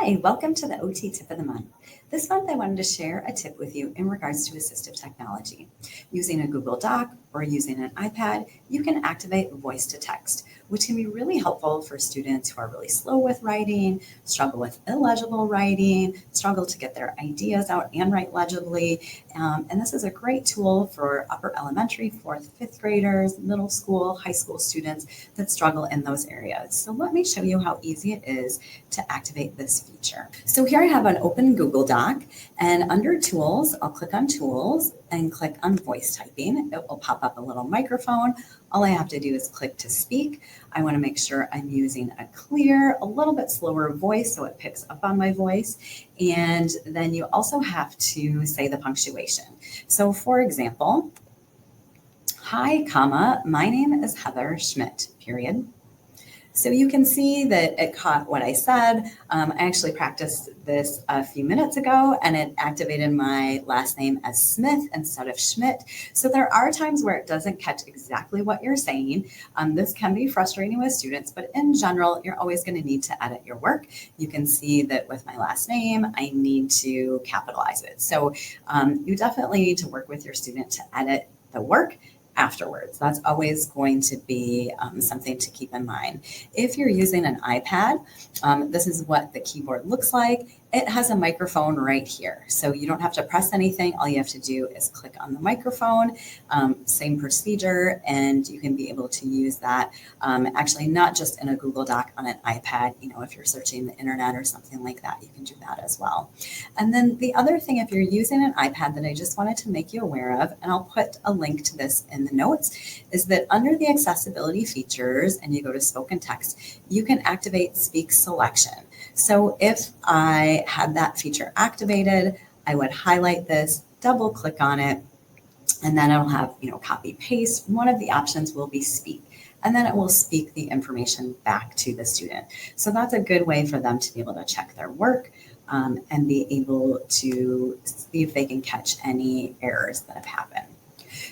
Hi, welcome to the OT Tip of the Month. This month I wanted to share a tip with you in regards to assistive technology. Using a Google Doc or using an iPad, you can activate voice to text, which can be really helpful for students who are really slow with writing, struggle with illegible writing, struggle to get their ideas out and write legibly. And this is a great tool for upper elementary, 4th, 5th graders, middle school, high school students that struggle in those areas. So let me show you how easy it is to activate this feature. So here I have an open Google Doc, and under Tools, I'll click on Tools and click on Voice Typing. It will pop up a little microphone. All I have to do is click to speak. I want to make sure I'm using a clear, a little bit slower voice so it picks up on my voice. And then you also have to say the punctuation. So for example, hi, comma, my name is Heather Schmidt, period. So you can see that it caught what I said. I actually practiced this a few minutes ago and it activated my last name as Smith instead of Schmidt. So there are times where it doesn't catch exactly what you're saying. This can be frustrating with students, but in general, you're always going to need to edit your work. You can see that with my last name, I need to capitalize it. So you definitely need to work with your student to edit the work afterwards. That's always going to be something to keep in mind. If you're using an iPad, this is what the keyboard looks like. It has a microphone right here. So you don't have to press anything. All you have to do is click on the microphone, same procedure, and you can be able to use that actually not just in a Google Doc on an iPad. If you're searching the internet or something like that, you can do that as well. And then the other thing, if you're using an iPad that I just wanted to make you aware of, and I'll put a link to this in the notes, is that under the accessibility features and you go to spoken text, you can activate speak selection. So if I had that feature activated, I would highlight this, double click on it, and then it'll have, copy paste. One of the options will be speak, and then it will speak the information back to the student. So that's a good way for them to be able to check their work and be able to see if they can catch any errors that have happened.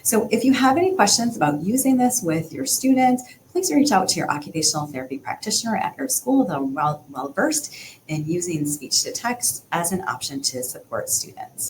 So if you have any questions about using this with your students, please reach out to your occupational therapy practitioner at your school. They're well versed in using speech to text as an option to support students.